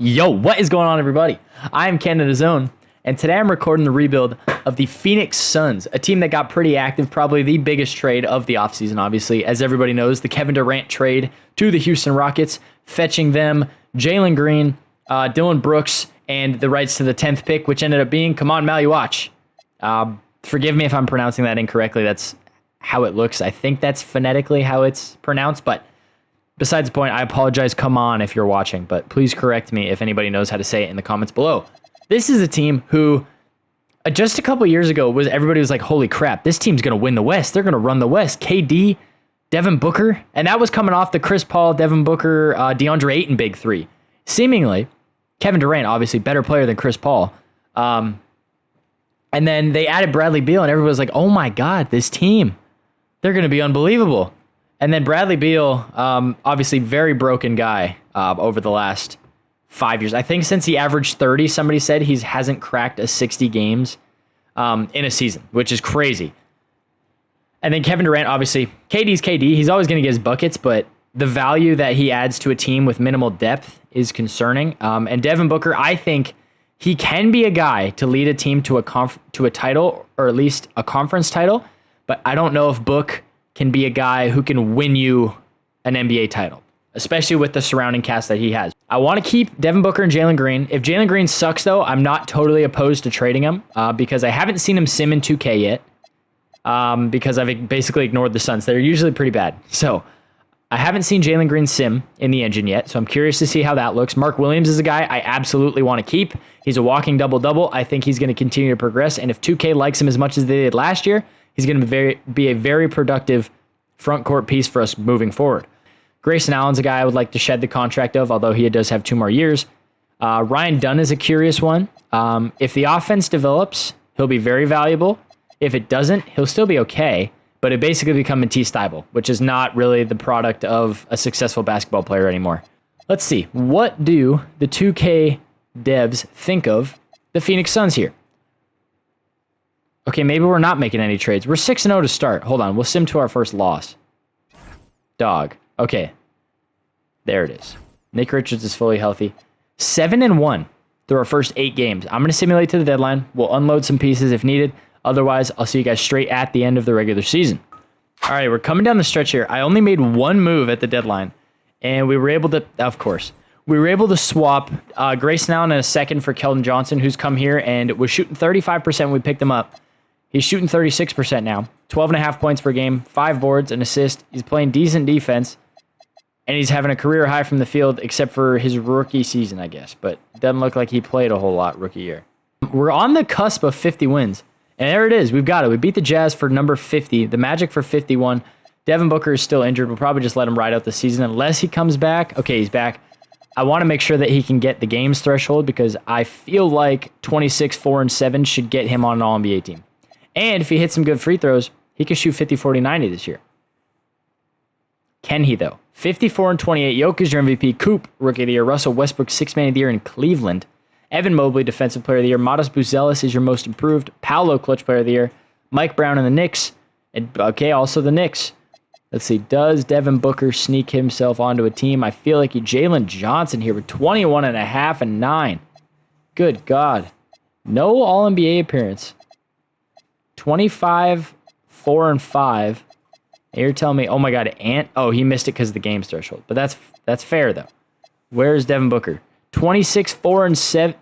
Yo, what is going on, everybody? I am Canada's Own, and today I'm recording the rebuild of the Phoenix Suns, a team that got pretty active, probably the biggest trade of the offseason, obviously. As everybody knows, the Kevin Durant trade to the Houston Rockets, fetching them Jalen Green, Dylan Brooks, and the rights to the 10th pick, which ended up being Kaman Maluach. Forgive me if I'm pronouncing that incorrectly. That's how it looks. I think that's phonetically how it's pronounced, but besides the point, I apologize, come on, if you're watching, but please correct me if anybody knows how to say it in the comments below. This is a team who, just a couple years ago, everybody was like, holy crap, this team's going to win the West. They're going to run the West. KD, Devin Booker, and that was coming off the Chris Paul, Devin Booker, Deandre Ayton big three. Seemingly, Kevin Durant, obviously, better player than Chris Paul. And then they added Bradley Beal, and everybody was like, oh my God, this team, they're going to be unbelievable. And then Bradley Beal, obviously very broken guy over the last 5 years. I think since he averaged 30, somebody said he hasn't cracked a 60 games in a season, which is crazy. And then Kevin Durant, obviously, KD's KD. He's always going to get his buckets, but the value that he adds to a team with minimal depth is concerning. And Devin Booker, I think he can be a guy to lead a team to a title, or at least a conference title, but I don't know if Book can be a guy who can win you an NBA title, especially with the surrounding cast that he has. I want to keep Devin Booker and Jalen Green. If Jalen Green sucks, though, I'm not totally opposed to trading him because I haven't seen him sim in 2K yet because I've basically ignored the Suns. They're usually pretty bad. So I haven't seen Jalen Green sim in the engine yet, so I'm curious to see how that looks. Mark Williams is a guy I absolutely want to keep. He's a walking double-double. I think he's going to continue to progress, and if 2K likes him as much as they did last year, he's going to be a very productive front court piece for us moving forward. Grayson Allen's a guy I would like to shed the contract of, although he does have 2 more years. Ryan Dunn is a curious one. If the offense develops, he'll be very valuable. If it doesn't, he'll still be okay, but it basically become Matisse Thybulle, which is not really the product of a successful basketball player anymore. Let's see. What do the 2K devs think of the Phoenix Suns here? Okay, maybe we're not making any trades. We're 6-0 to start. Hold on. We'll sim to our first loss. Dog. Okay. There it is. Nick Richards is fully healthy. 7-1 through our first 8 games. I'm going to simulate to the deadline. We'll unload some pieces if needed. Otherwise, I'll see you guys straight at the end of the regular season. All right, we're coming down the stretch here. I only made 1 move at the deadline, and we were able to, of course, we were able to swap Grayson Allen in a second for Keldon Johnson, who's come here and was shooting 35% when we picked him up. He's shooting 36% now, 12.5 points per game, 5 boards, an assist. He's playing decent defense, and he's having a career high from the field, except for his rookie season, I guess. But doesn't look like he played a whole lot rookie year. We're on the cusp of 50 wins, and there it is. We've got it. We beat the Jazz for number 50, the Magic for 51. Devin Booker is still injured. We'll probably just let him ride out the season unless he comes back. Okay, he's back. I want to make sure that he can get the games threshold because I feel like 26, 4, and 7 should get him on an All-NBA team. And if he hits some good free throws, he can shoot 50, 40, 90 this year. Can he, though? 54 and 28. Jokic, your MVP. Coop, Rookie of the Year. Russell Westbrook, Sixth Man of the Year in Cleveland. Evan Mobley, Defensive Player of the Year. Modest Buzelis is your Most Improved. Paolo, Clutch Player of the Year. Mike Brown and the Knicks. And, okay, also the Knicks. Let's see. Does Devin Booker sneak himself onto a team? I feel like Jalen Johnson here with 21.5 and 9. Good God. No All-NBA appearance. 25, 4, and 5. And you're telling me, oh my God, he missed it because of the games threshold. But that's fair, though. Where's Devin Booker? 26, 4, and 7.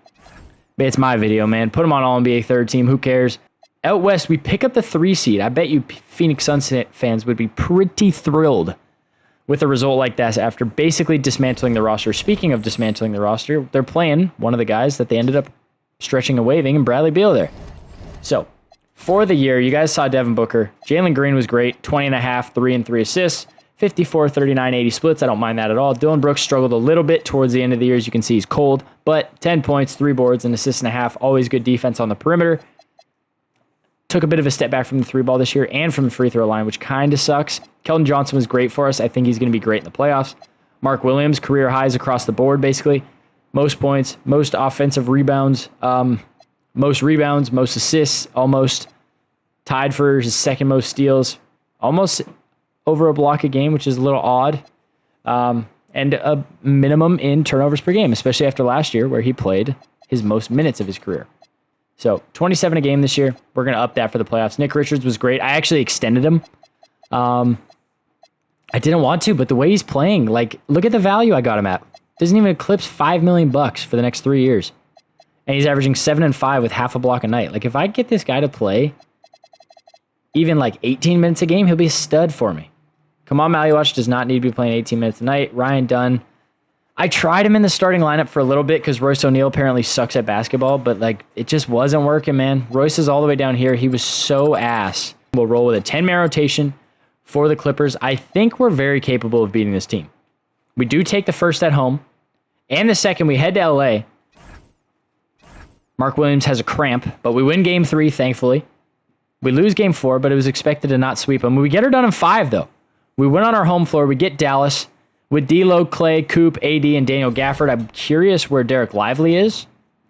It's my video, man. Put him on All-NBA third team. Who cares? Out West, we pick up the 3 seed. I bet you Phoenix Suns fans would be pretty thrilled with a result like this after basically dismantling the roster. Speaking of dismantling the roster, they're playing one of the guys that they ended up stretching and waving, and Bradley Beal there. So, for the year, you guys saw Devin Booker. Jalen Green was great, 20.5, 3 and 3 assists, 54, 39, 80 splits. I don't mind that at all. Dylan Brooks struggled a little bit towards the end of the year. As you can see, he's cold, but 10 points, 3 boards, and assist and a half. Always good defense on the perimeter. Took a bit of a step back from the 3-ball this year and from the free throw line, which kind of sucks. Keldon Johnson was great for us. I think he's going to be great in the playoffs. Mark Williams, career highs across the board, basically. Most points, most offensive rebounds, most assists, almost tied for his second most steals, almost over a block a game, which is a little odd. and a minimum in turnovers per game, especially after last year where he played his most minutes of his career. So 27 a game this year. We're going to up that for the playoffs. Nick Richards was great. I actually extended him. I didn't want to, but the way he's playing, like, look at the value I got him at. Doesn't even eclipse $5 million for the next 3 years. And he's averaging 7 and 5 with half a block a night. Like, if I get this guy to play even like 18 minutes a game, he'll be a stud for me. Kamal Maluach does not need to be playing 18 minutes a night. Ryan Dunn. I tried him in the starting lineup for a little bit because Royce O'Neal apparently sucks at basketball, but like it just wasn't working, man. Royce is all the way down here. He was so ass. We'll roll with a 10-man rotation for the Clippers. I think we're very capable of beating this team. We do take the first at home, and the second we head to LA. Mark Williams has a cramp, but we win game 3, thankfully. We lose game 4, but it was expected to not sweep them. We get her done in 5, though. We win on our home floor. We get Dallas with D'Lo, Clay, Coop, AD, and Daniel Gafford. I'm curious where Derek Lively is.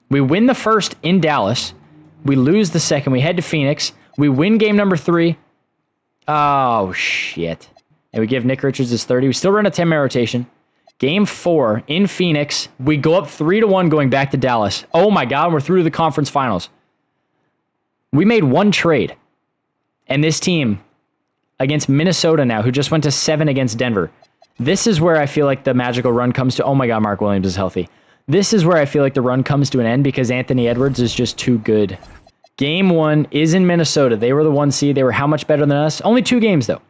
We win the first in Dallas. We lose the second. We head to Phoenix. We win game number 3. Oh, shit. And we give Nick Richards his 30. We still run a 10-man rotation. Game 4 in Phoenix. We go up 3-1 going back to Dallas. Oh, my God. We're through to the conference finals. We made one trade. And this team against Minnesota now, who just went to 7 against Denver. This is where I feel like the magical run comes to. Oh, my God, Mark Williams is healthy. This is where I feel like the run comes to an end because Anthony Edwards is just too good. Game 1 is in Minnesota. They were the 1 seed. They were how much better than us? Only 2 games, though.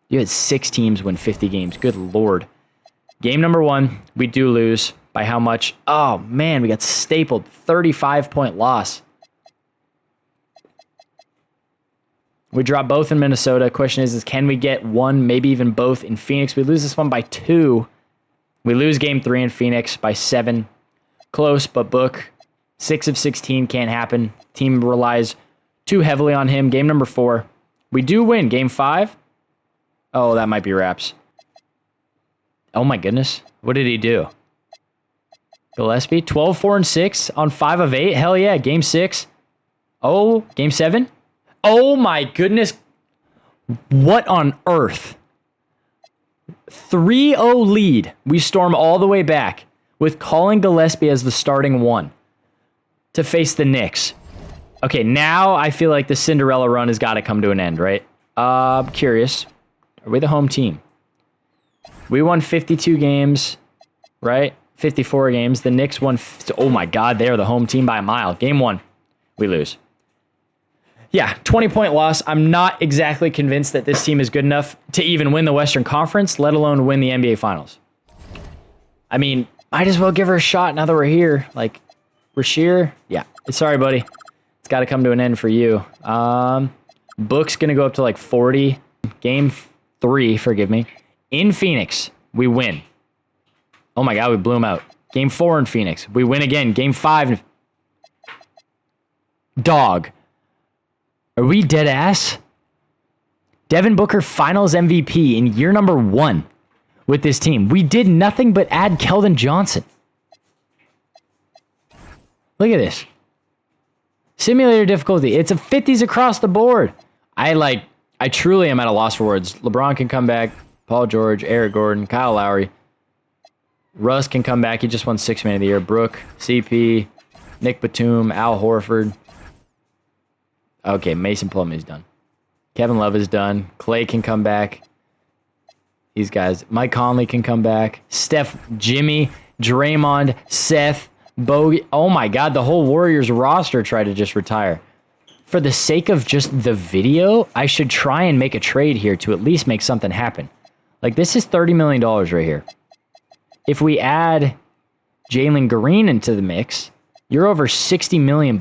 You had 6 teams win 50 games. Good Lord. Game number 1, we do lose. By how much? Oh, man, we got stapled. 35-point loss. We drop both in Minnesota. Question is can we get 1, maybe even both in Phoenix? We lose this one by 2. We lose game 3 in Phoenix by 7. Close, but Book. 6 of 16 can't happen. Team relies too heavily on him. Game number 4. We do win. Game 5. Oh, that might be wraps. Oh my goodness. What did he do? Gillespie? 12, 4, and 6 on 5 of 8. Hell yeah. Game 6. Oh, game 7. Oh my goodness. What on earth? 3-0 lead. We storm all the way back with Colin Gillespie as the starting 1 to face the Knicks. Okay, now I feel like the Cinderella run has got to come to an end, right? I'm curious. Are we the home team? We won 52 games, right? 54 games. The Knicks won. Oh my God, they are the home team by a mile. Game 1, we lose. Yeah, 20-point loss. I'm not exactly convinced that this team is good enough to even win the Western Conference, let alone win the NBA Finals. I mean, might as well give her a shot now that we're here. Like, Rasheer, yeah. Sorry, buddy. It's got to come to an end for you. Book's going to go up to like 40. Game 3, forgive me. In Phoenix, we win. Oh my God, we blew him out. Game 4 in Phoenix. We win again. Game 5. Dog. Are we dead ass? Devin Booker finals MVP in year number 1 with this team. We did nothing but add Keldon Johnson. Look at this. Simulator difficulty. It's a 50s across the board. I truly am at a loss for words. LeBron can come back. Paul George, Eric Gordon, Kyle Lowry. Russ can come back. He just won 6th man of the year. Brooke, CP, Nick Batum, Al Horford. Okay, Mason Plumlee's done. Kevin Love is done. Clay can come back. These guys. Mike Conley can come back. Steph, Jimmy, Draymond, Seth, Bogey. Oh my God, the whole Warriors roster tried to just retire. For the sake of just the video, I should try and make a trade here to at least make something happen. Like, this is $30 million right here. If we add Jalen Green into the mix, you're over $60 million.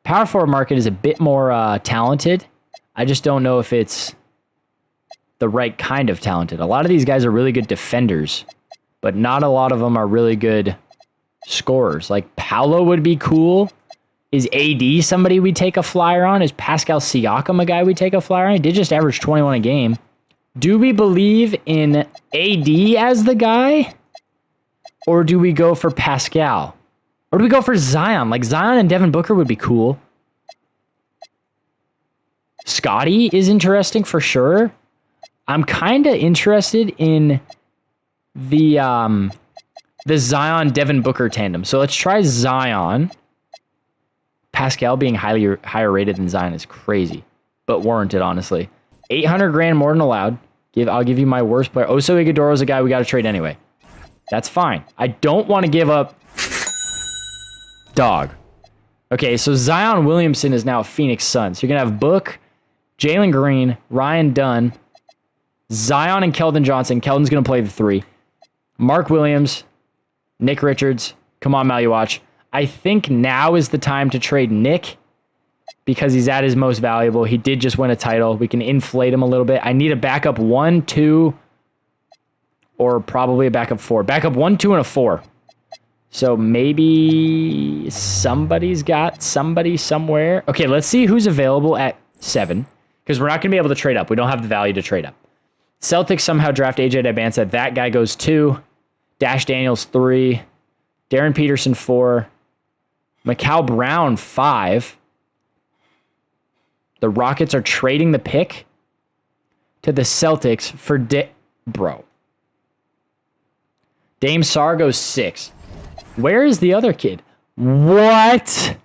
Power forward market is a bit more talented. I just don't know if it's the right kind of talented. A lot of these guys are really good defenders, but not a lot of them are really good scorers. Like, Paolo would be cool. Is AD somebody we take a flyer on? Is Pascal Siakam a guy we take a flyer on? He did just average 21 a game. Do we believe in AD as the guy? Or do we go for Pascal? Or do we go for Zion? Like, Zion and Devin Booker would be cool. Scotty is interesting for sure. I'm kind of interested in the Zion Devin Booker tandem. So let's try Zion. Pascal being higher rated than Zion is crazy, but warranted, honestly. 800 grand more than allowed. I'll give you my worst player. Oso Ighodaro is a guy we got to trade anyway. That's fine. I don't want to give up dog. Okay, so Zion Williamson is now a Phoenix Sun. So you're going to have Book, Jalen Green, Ryan Dunn, Zion and Keldon Johnson. Keldon's going to play the 3. Mark Williams, Nick Richards. Come on, Maluach. I think now is the time to trade Nick because he's at his most valuable. He did just win a title. We can inflate him a little bit. I need a backup 1, 2, or probably a backup 4. Backup 1, 2, and a 4. So maybe somebody's got somebody somewhere. Okay, let's see who's available at 7 because we're not going to be able to trade up. We don't have the value to trade up. Celtics somehow draft AJ Dybantsa. That guy goes 2. Dash Daniels 3. Darren Peterson 4. Macau Brown 5. The Rockets are trading the pick to the Celtics for bro. Dame Sarr goes 6. Where is the other kid? What?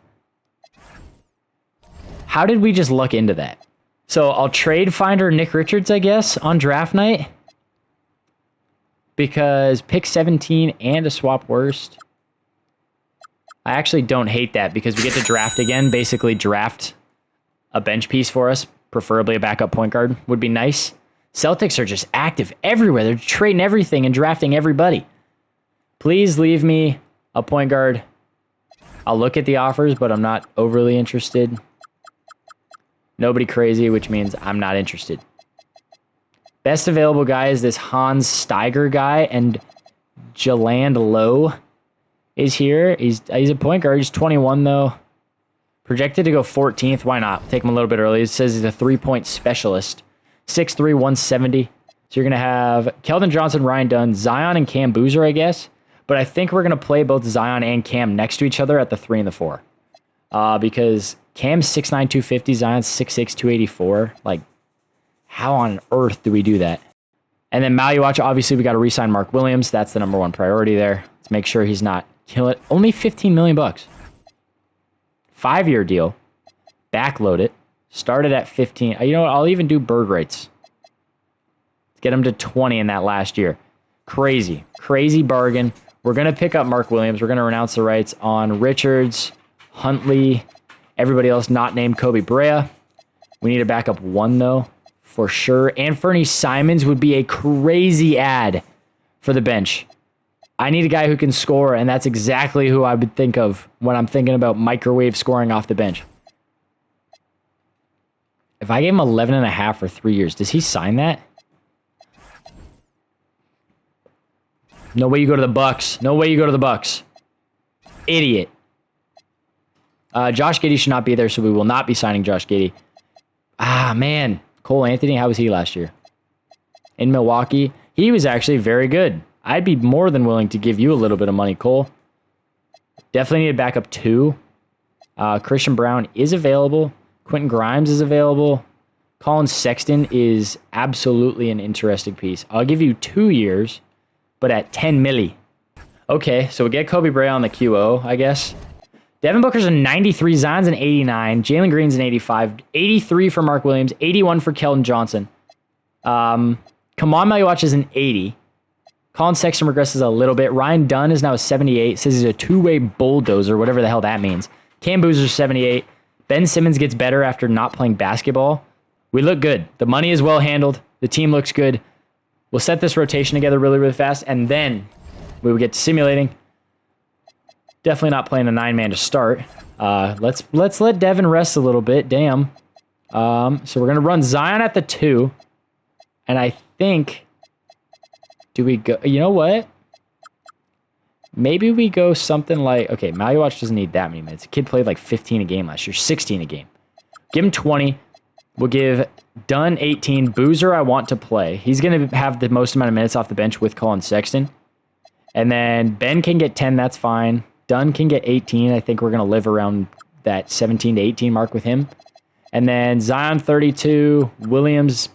How did we just luck into that? So I'll trade finder Nick Richards, I guess, on draft night. Because pick 17 and a swap worst. I actually don't hate that because we get to draft again. Basically draft a bench piece for us. Preferably a backup point guard would be nice. Celtics are just active everywhere. They're trading everything and drafting everybody. Please leave me a point guard. I'll look at the offers, but I'm not overly interested. Nobody crazy, which means I'm not interested. Best available guy is this Hans Steiger guy, and Jaland Lowe is here. He's a point guard. He's 21, though. Projected to go 14th. Why not? Take him a little bit early. It says he's a 3-point specialist. 6'3", 170. So you're going to have Keldon Johnson, Ryan Dunn, Zion, and Cam Boozer, I guess. But I think we're going to play both Zion and Cam next to each other at the 3 and the 4. Because Cam's 6'9", 250, Zion's 6'6", 284. Like, how on earth do we do that? And then Maluach, obviously, we got to re-sign Mark Williams. That's the number 1 priority there. Let's make sure he's not killing it. Only $15 million. 5-year deal. Backload it. Started at 15. You know what? I'll even do bird rates. Let's get him to 20 in that last year. Crazy. Crazy bargain. We're going to pick up Mark Williams. We're going to renounce the rights on Richards, Huntley, everybody else not named Kobe Brea. We need a backup 1, though, for sure. And Fernie Simons would be a crazy ad for the bench. I need a guy who can score, and that's exactly who I would think of when I'm thinking about microwave scoring off the bench. If I gave him 11.5 for 3 years, does he sign that? No way you go to the Bucks. No way you go to the Bucks. Idiot. Josh Giddey should not be there, so we will not be signing Josh Giddey. Ah, man. Cole Anthony, how was he last year? In Milwaukee, he was actually very good. I'd be more than willing to give you a little bit of money, Cole. Definitely need a backup 2. Christian Brown is available. Quentin Grimes is available. Colin Sexton is absolutely an interesting piece. I'll give you 2 years, but at 10 milli. Okay, so we get Kobe Brea on the QO, I guess. Devin Booker's a 93, Zion's an 89, Jalen Green's an 85, 83 for Mark Williams, 81 for Keldon Johnson. Kaman Maluach is an 80. Colin Sexton regresses a little bit. Ryan Dunn is now a 78. Says he's a 2-way bulldozer, whatever the hell that means. Cam Boozer's 78. Ben Simmons gets better after not playing basketball. We look good. The money is well handled. The team looks good. We'll set this rotation together really, really fast, and then we will get to simulating. Definitely not playing a 9-man to start. Let's let Devin rest a little bit. Damn. So we're going to run Zion at the 2. And I think... Do we go... You know what? Maybe we go something like... Okay, Maluach doesn't need that many minutes. The kid played like 15 a game last year. 16 a game. Give him 20. We'll give Dunn 18. Boozer, I want to play. He's going to have the most amount of minutes off the bench with Colin Sexton. And then Ben can get 10. That's fine. Dunn can get 18. I think we're going to live around that 17 to 18 mark with him. And then Zion 32. Williams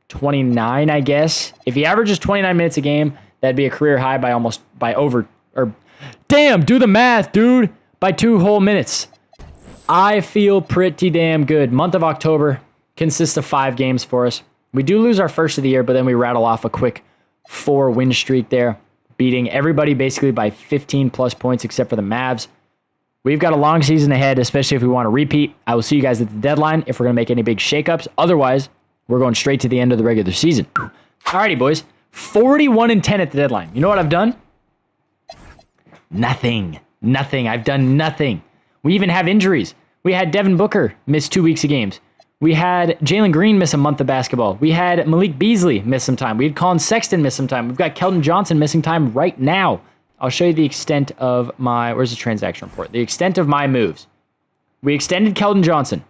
29, I guess. If he averages 29 minutes a game, That'd be a career high damn, do the math, dude. By 2 whole minutes. I feel pretty damn good. Month of October consists of 5 games for us. We do lose our first of the year, but then we rattle off a quick 4-win streak there, beating everybody basically by 15 plus points except for the Mavs. We've got a long season ahead, especially if we want to repeat. I will see you guys at the deadline if we're going to make any big shakeups. Otherwise, we're going straight to the end of the regular season. Alrighty, boys. 41-10 at the deadline. You know what I've done? Nothing. I've done nothing. We even have injuries. We had Devin Booker miss 2 weeks of games. We had Jalen Green miss a month of basketball. We had Malik Beasley miss some time. We had Colin Sexton miss some time. We've got Keldon Johnson missing time right now. I'll show you the extent of my... Where's the transaction report? The extent of my moves. We extended Keldon Johnson.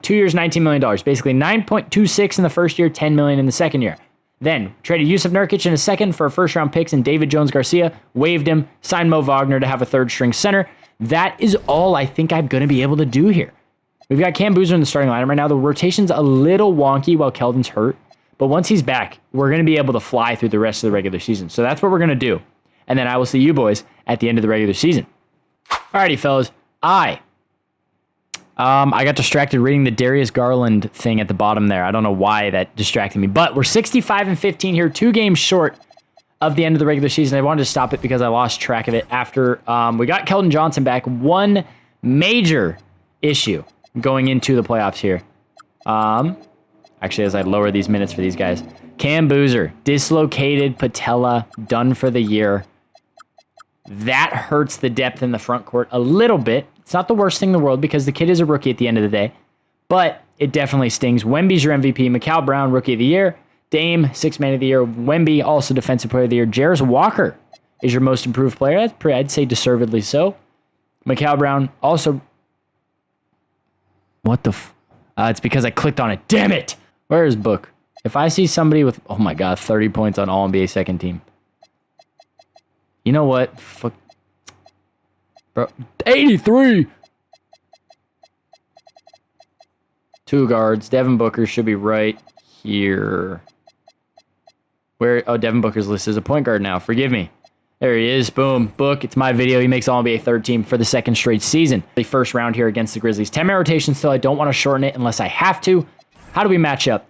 2 years, $19 million. Basically, 9.26 in the first year, $10 million in the second year. Then, traded Yusuf Nurkic in a second for first-round picks and David Jones-Garcia. Waived him. Signed Mo Wagner to have a third-string center. That is all I think I'm going to be able to do here. We've got Cam Boozer in the starting lineup right now. The rotation's a little wonky while Keldon's hurt. But once he's back, we're going to be able to fly through the rest of the regular season. So that's what we're going to do. And then I will see you boys at the end of the regular season. Alrighty, fellas. I got distracted reading the Darius Garland thing at the bottom there. I don't know why that distracted me. But we're 65-15 here, 2 games short of the end of the regular season. I wanted to stop it because I lost track of it after we got Keldon Johnson back. One major issue going into the playoffs here. Actually, as I lower these minutes for these guys. Cam Boozer, dislocated patella, done for the year. That hurts the depth in the front court a little bit. It's not the worst thing in the world because the kid is a rookie at the end of the day. But it definitely stings. Wemby's your MVP. Mikal Brown, Rookie of the Year. Dame, Sixth Man of the Year. Wemby, also Defensive Player of the Year. Jarris Walker is your most improved player. I'd say deservedly so. Mikal Brown, also... What the it's because I clicked on it. Damn it! Where is Book? If I see somebody with, oh my god, 30 points on All-NBA second team. You know what? Fuck. Bro, 83! 2 guards. Devin Booker should be right here. Where? Oh, Devin Booker's listed as a point guard now. Forgive me. There he is. Boom. Book. It's my video. He makes All-NBA third team for the second straight season. The first round here against the Grizzlies. 10-man rotation still. I don't want to shorten it unless I have to. How do we match up?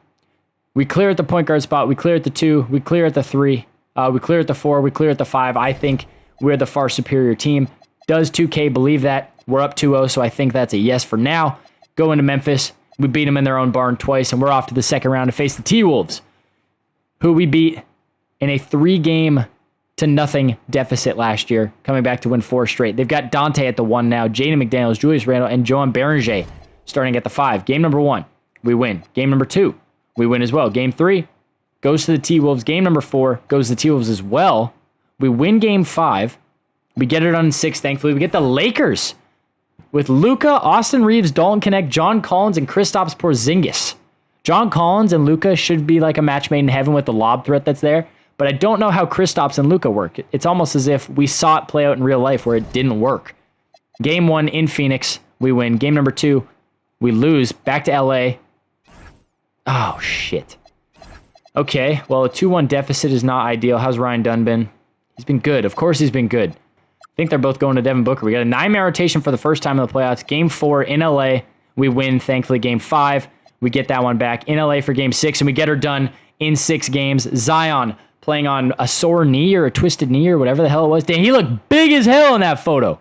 We clear at the point guard spot. We clear at the 2. We clear at the 3. We clear at the 4. We clear at the 5. I think we're the far superior team. Does 2K believe that? We're up 2-0, so I think that's a yes for now. Go into Memphis. We beat them in their own barn twice, and we're off to the second round to face the T-Wolves, who we beat in a 3-game to nothing deficit last year, coming back to win 4 straight. They've got Dante at the 1 now, Jaden McDaniels, Julius Randle, and Joan Berenger starting at the 5. Game number 1, we win. Game number 2, we win as well. Game 3 goes to the T-Wolves. Game number 4 goes to the T-Wolves as well. We win game 5. We get it on 6, thankfully. We get the Lakers with Luka, Austin Reeves, Dalton Connect, John Collins, and Kristaps Porzingis. John Collins and Luka should be like a match made in heaven with the lob threat that's there. But I don't know how Kristaps and Luka work. It's almost as if we saw it play out in real life where it didn't work. Game 1 in Phoenix, we win. Game number 2, we lose. Back to LA. Oh, shit. Okay, well, a 2-1 deficit is not ideal. How's Ryan Dunn been? He's been good. Of course he's been good. I think they're both going to Devin Booker. We got a 9-man rotation for the first time in the playoffs. Game 4 in LA, we win. Thankfully, game 5, we get that one back. In LA for game 6, and we get her done in 6 games. Zion playing on a sore knee or a twisted knee or whatever the hell it was. Damn, he looked big as hell in that photo.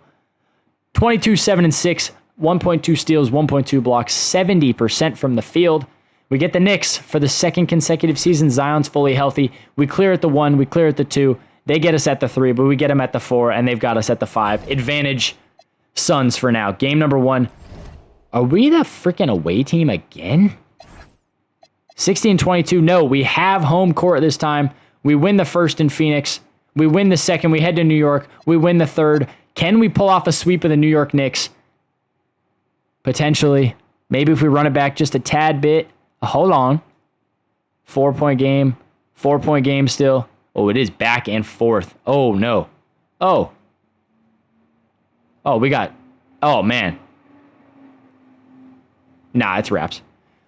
22, 7, and 6, 1.2 steals, 1.2 blocks, 70% from the field. We get the Knicks for the second consecutive season. Zion's fully healthy. We clear at the 1, we clear at the 2. They get us at the 3, but we get them at the 4, and they've got us at the 5. Advantage Suns for now. Game number 1. Are we the freaking away team again? 16-22. No, we have home court this time. We win the first in Phoenix. We win the second. We head to New York. We win the third. Can we pull off a sweep of the New York Knicks? Potentially. Maybe if we run it back just a tad bit. Hold on. 4-point game. 4-point game still. Oh, it is back and forth. Oh, no. Oh. Oh, we got... Oh, man. Nah, it's wraps.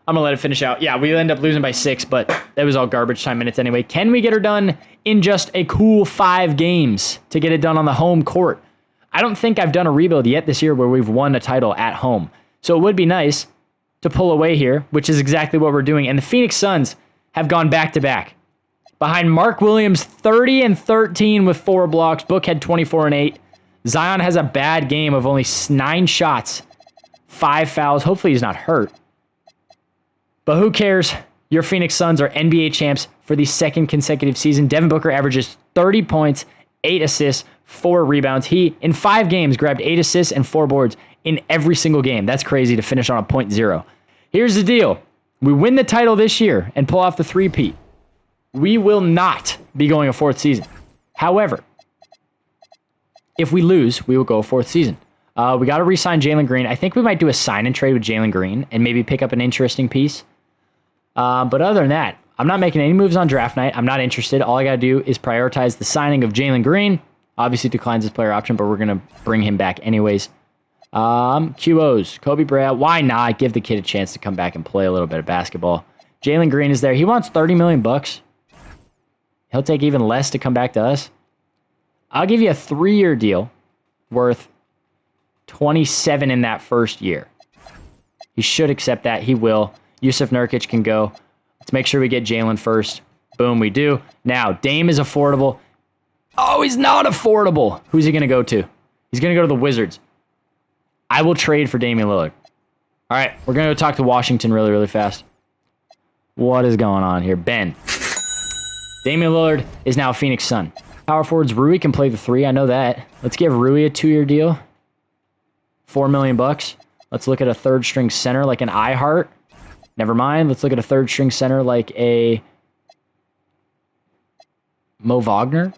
I'm going to let it finish out. Yeah, we end up losing by 6, but that was all garbage time minutes anyway. Can we get her done in just a cool 5 games to get it done on the home court? I don't think I've done a rebuild yet this year where we've won a title at home. So it would be nice to pull away here, which is exactly what we're doing. And the Phoenix Suns have gone back-to-back. Behind Mark Williams, 30 and 13 with 4 blocks. Book had 24 and 8. Zion has a bad game of only 9 shots, 5 fouls. Hopefully he's not hurt. But who cares? Your Phoenix Suns are NBA champs for the 2nd consecutive season. Devin Booker averages 30 points, 8 assists, 4 rebounds. He, in 5 games, grabbed 8 assists and 4 boards in every single game. That's crazy to finish on a .0. Here's the deal. We win the title this year and pull off the three-peat. We will not be going a 4th season. However, if we lose, we will go a 4th season. We got to re-sign Jalen Green. I think we might do a sign-and-trade with Jalen Green and maybe pick up an interesting piece. But other than that, I'm not making any moves on draft night. I'm not interested. All I got to do is prioritize the signing of Jalen Green. Obviously declines his player option, but we're going to bring him back anyways. QOs, Kobe Bryant. Why not give the kid a chance to come back and play a little bit of basketball? Jalen Green is there. He wants $30 million. He'll take even less to come back to us. I'll give you a 3-year deal worth 27 in that first year. He should accept that. He will. Yusuf Nurkic can go. Let's make sure we get Jalen first. Boom, we do. Now, Dame is affordable. Oh, he's not affordable. Who's he going to go to? He's going to go to the Wizards. I will trade for Damian Lillard. All right, we're going to go talk to Washington really, really fast. What is going on here? Ben. Damian Lillard is now a Phoenix Sun. Power forwards, Rui can play the 3. I know that. Let's give Rui a 2-year deal. $4 million. Let's look at a 3rd-string center like an iHeart. Never mind. Let's look at a 3rd-string center like a Mo Wagner.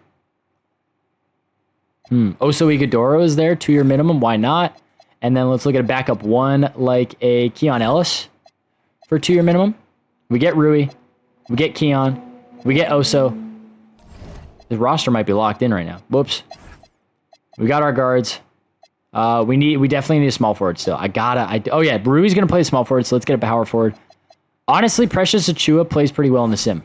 Oso Ighodaro is there. 2-year minimum. Why not? And then let's look at a backup 1 like a Keon Ellis for 2-year minimum. We get Rui. We get Keon. We get Oso. The roster might be locked in right now. Whoops. We got our guards. We definitely need a small forward still. Oh yeah, Rui's gonna play small forward, so let's get a power forward. Honestly, Precious Achiuwa plays pretty well in the sim.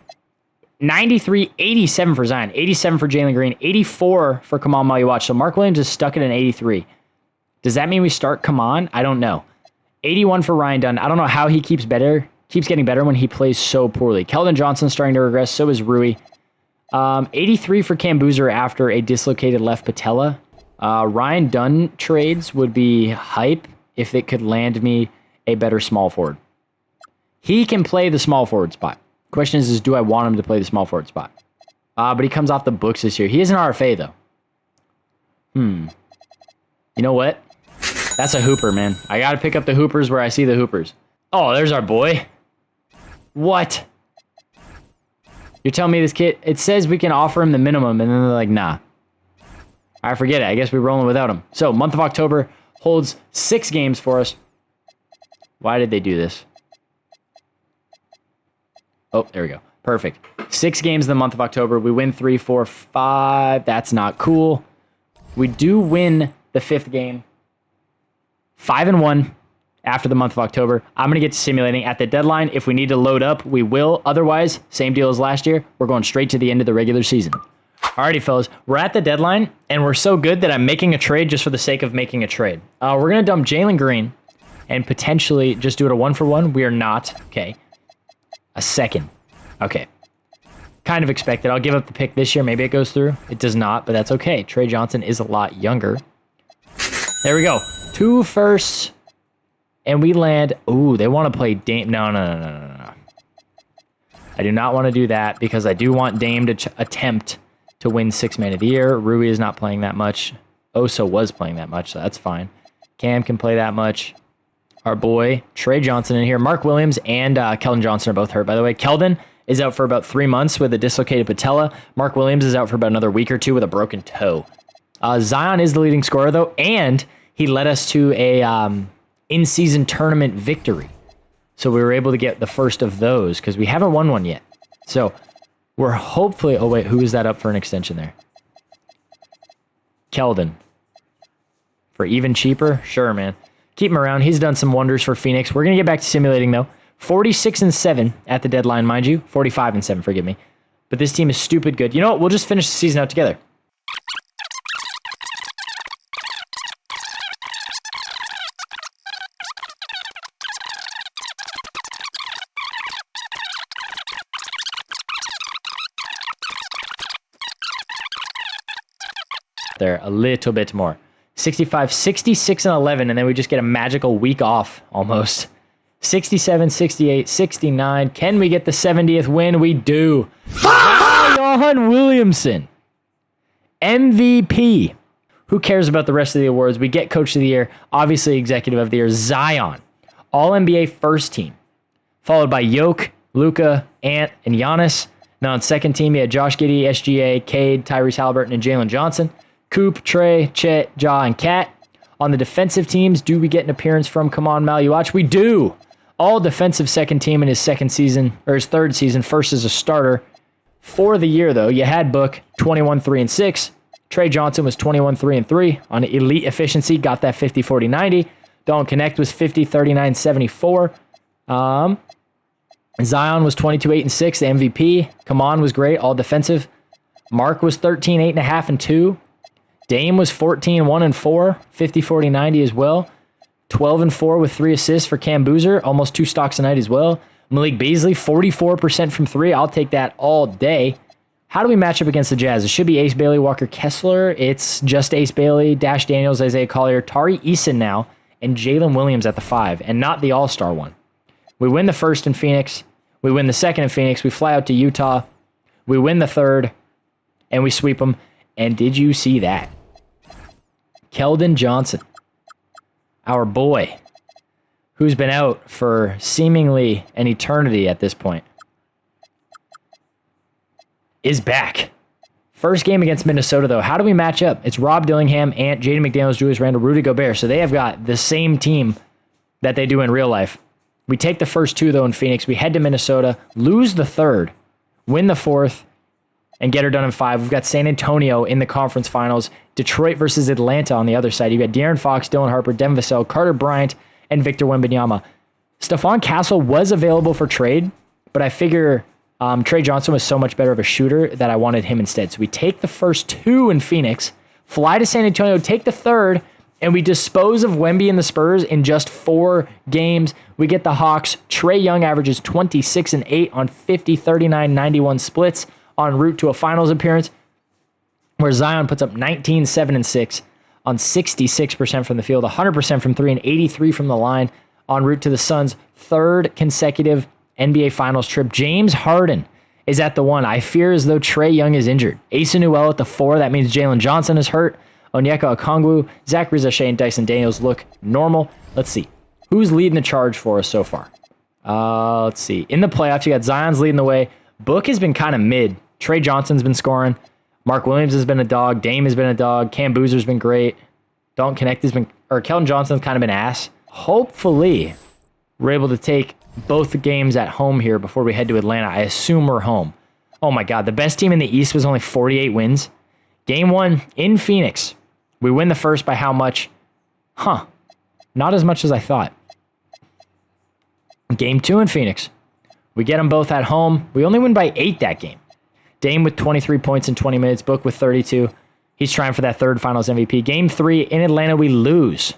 93, 87 for Zion, 87 for Jalen Green, 84 for Kamal Maluach. So Mark Williams is stuck at an 83. Does that mean we start Kaman? I don't know. 81 for Ryan Dunn. I don't know how he keeps getting better when he plays so poorly. Keldon Johnson's starting to regress, so is Rui. 83 for Cam Boozer after a dislocated left patella. Ryan Dunn trades would be hype if it could land me a better small forward. He can play the small forward spot. Question is do I want him to play the small forward spot? But he comes off the books this year. He is an RFA, though. You know what? That's a hooper, man. I got to pick up the hoopers where I see the hoopers. Oh, there's our boy. What? You're telling me this kid... It says we can offer him the minimum, and then they're like, nah. I forget it. I guess we're rolling without him. So, month of October holds 6 games for us. Why did they do this? Oh, there we go. Perfect. 6 games in the month of October. We win 3, 4, 5. That's not cool. We do win the 5th game. 5-1 after the month of October. I'm going to get to simulating at the deadline. If we need to load up, we will. Otherwise, same deal as last year. We're going straight to the end of the regular season. Alrighty, fellas. We're at the deadline, and we're so good that I'm making a trade just for the sake of making a trade. We're going to dump Jalen Green and potentially just do it a 1-for-1. We are not. Okay. A 2nd. Okay. Kind of expected. I'll give up the pick this year. Maybe it goes through. It does not, but that's okay. Trey Johnson is a lot younger. There we go. 2 firsts. And we land... Ooh, they want to play Dame. No. I do not want to do that because I do want Dame to attempt to win 6 Man of the Year. Rui is not playing that much. Oso was playing that much, so that's fine. Cam can play that much. Our boy, Trey Johnson in here. Mark Williams and Keldon Johnson are both hurt, by the way. Keldon is out for about 3 months with a dislocated patella. Mark Williams is out for about another week or 2 with a broken toe. Zion is the leading scorer, though, and he led us to a in-season tournament victory. So we were able to get the first of those because we haven't won one yet. So we're hopefully... Oh, wait, who is that up for an extension there? Keldon. For even cheaper? Sure, man. Keep him around. He's done some wonders for Phoenix. We're going to get back to simulating, though. 46-7 at the deadline, mind you. 45-7, forgive me. But this team is stupid good. You know what? We'll just finish the season out together. There a little bit more. 65, 66-11, and then we just get a magical week off almost. 67, 68, 69. Can we get the 70th win? We do. Zion Williamson, MVP. Who cares about the rest of the awards? We get Coach of the Year, obviously Executive of the Year. Zion, All-NBA first team, followed by Jokic, Luka, Ant, and Giannis. Now on second team, you had Josh Giddey, SGA, Cade, Tyrese Halliburton, and Jalen Johnson. Coop, Trey, Chet, Ja, and Kat. On the defensive teams, do we get an appearance from Kaman Maluach? We do. All defensive second team in his second season, or his third season, first as a starter. For the year, though, you had Book, 21-3-6. Trey Johnson was 21-3-3 on elite efficiency, got that 50-40-90. Don't Connect was 50-39-74. Zion was 22-8-6, the MVP. Kaman was great, all defensive. Mark was 13-8.5-2. Dame was 14-1-4, 50-40-90 as well. 12-4 with 3 assists for Cam Boozer, almost 2 stocks a night as well. Malik Beasley, 44% from 3. I'll take that all day. How do we match up against the Jazz? It should be Ace Bailey, Walker Kessler. It's just Ace Bailey, Dash Daniels, Isaiah Collier, Tari Eason now, and Jalen Williams at the 5, and not the All-Star one. We win the first in Phoenix. We win the second in Phoenix. We fly out to Utah. We win the third, and we sweep them. And did you see that? Keldon Johnson, our boy, who's been out for seemingly an eternity at this point, is back. First game against Minnesota, though. How do we match up? It's Rob Dillingham, Ant, Jaden McDaniels, Julius Randle, Rudy Gobert. So they have got the same team that they do in real life. We take the first 2, though, in Phoenix. We head to Minnesota, lose the third, win the fourth, and get her done in 5. We've got San Antonio in the conference finals. Detroit versus Atlanta on the other side. You've got De'Aaron Fox, Dylan Harper, Devin Vassell, Carter Bryant, and Victor Wembanyama. Stephon Castle was available for trade, but I figure Trey Johnson was so much better of a shooter that I wanted him instead. So we take the first 2 in Phoenix, fly to San Antonio, take the third, and we dispose of Wemby and the Spurs in just 4 games. We get the Hawks. Trae Young averages 26-8 on 50, 39, 91 splits en route to a finals appearance, where Zion puts up 19-7-6 on 66% from the field, 100% from 3, and 83 from the line en route to the Suns' 3rd consecutive NBA Finals trip. James Harden is at the 1. I fear as though Trae Young is injured. Asa Newell at the 4. That means Jalen Johnson is hurt. Onyeka Okongwu, Zach Rizzachet, and Dyson Daniels look normal. Let's see. Who's leading the charge for us so far? Let's see. In the playoffs, you got Zion's leading the way. Book has been kind of mid. Trey Johnson's been scoring. Mark Williams has been a dog. Dame has been a dog. Cam Boozer's been great. Don't Connect has been, or Keldon Johnson's kind of been ass. Hopefully, we're able to take both the games at home here before we head to Atlanta. I assume we're home. Oh my God, the best team in the East was only 48 wins. Game 1 in Phoenix. We win the first by how much? Not as much as I thought. Game 2 in Phoenix. We get them both at home. We only win by 8 that game. Dame with 23 points in 20 minutes. Book with 32. He's trying for that 3rd finals MVP. Game 3 in Atlanta, we lose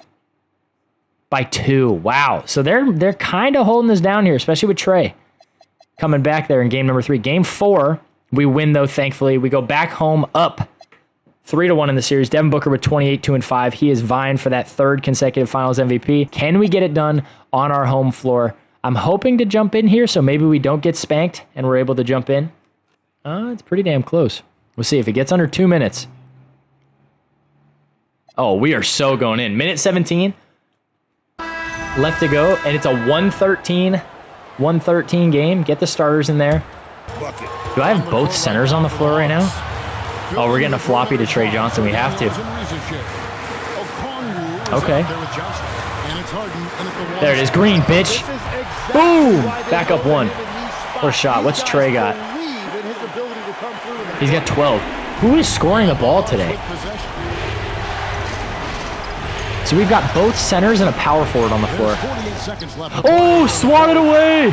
by 2. Wow. So they're kind of holding us down here, especially with Trey coming back there in game number 3. Game 4, we win, though, thankfully. We go back home up 3-1 in the series. Devin Booker with 28, 2-5. He is vying for that 3rd consecutive finals MVP. Can we get it done on our home floor? I'm hoping to jump in here, so maybe we don't get spanked and we're able to jump in. It's pretty damn close. We'll see if it gets under 2 minutes. Oh, we are so going in. Minute 17 left to go, and it's a 113 game. Get the starters in there. Do I have both centers on the floor right now? Oh, we're getting a floppy to Trey Johnson. We have to. Okay. There it is. Green, bitch. Boom! Back up 1. What a shot. What's Trey got? He's got 12. Who is scoring the ball today? So we've got both centers and a power forward on the floor. Oh, swatted away.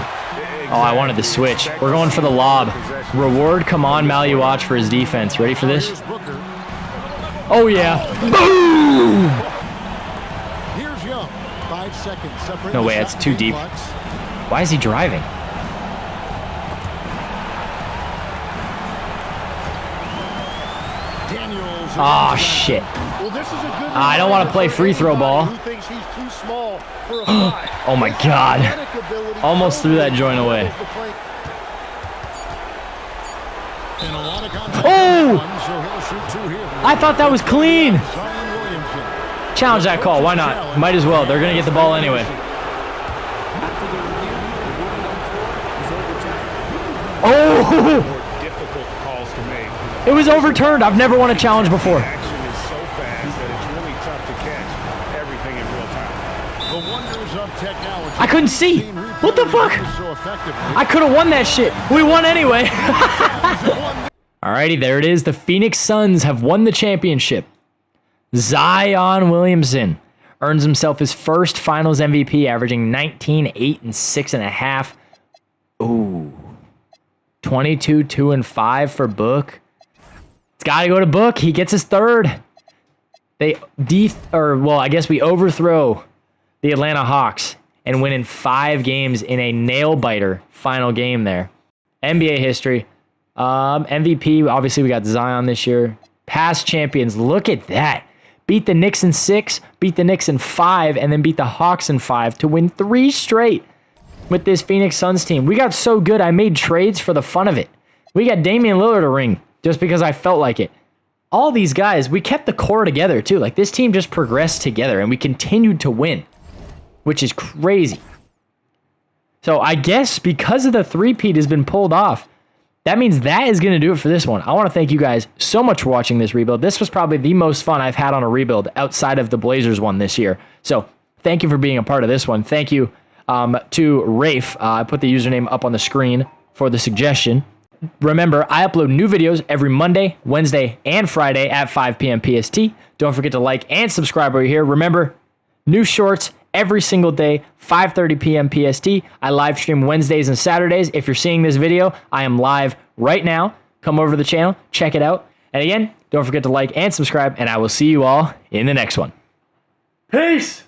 Oh, I wanted the switch. We're going for the lob. Reward, come on, Maluach for his defense. Ready for this? Oh, yeah. Boom! No way, that's too deep. Why is he driving? Oh, shit. I don't want to play free throw ball. Oh, my God. Almost threw that joint away. Oh! I thought that was clean. Challenge that call. Why not? Might as well. They're going to get the ball anyway. Oh! It was overturned. I've never won a challenge before. I couldn't see. What the fuck? I could have won that shit. We won anyway. Alrighty, there it is. The Phoenix Suns have won the championship. Zion Williamson earns himself his first Finals MVP, averaging 19, 8, and 6.5. Ooh. 22, 2, and 5 for Book. It's got to go to Book. He gets his third. I guess we overthrow the Atlanta Hawks and win in 5 games in a nail-biter final game there. NBA history. MVP, obviously we got Zion this year. Past champions, look at that. Beat the Knicks in 6, beat the Knicks in 5, and then beat the Hawks in 5 to win 3 straight with this Phoenix Suns team. We got so good, I made trades for the fun of it. We got Damian Lillard a ring just because I felt like it. All these guys, we kept the core together too. Like this team just progressed together and we continued to win, which is crazy. So I guess because of the three-peat has been pulled off, that means that is going to do it for this one. I want to thank you guys so much for watching this rebuild. This was probably the most fun I've had on a rebuild outside of the Blazers one this year. So thank you for being a part of this one. Thank you to Rafe. I put the username up on the screen for the suggestion. Remember, I upload new videos every Monday, Wednesday, and Friday at 5 p.m. PST. Don't forget to like and subscribe over here. Remember, new shorts every single day, 5:30 p.m. PST. I live stream Wednesdays and Saturdays. If you're seeing this video, I am live right now. Come over to the channel, check it out. And again, don't forget to like and subscribe, and I will see you all in the next one. Peace!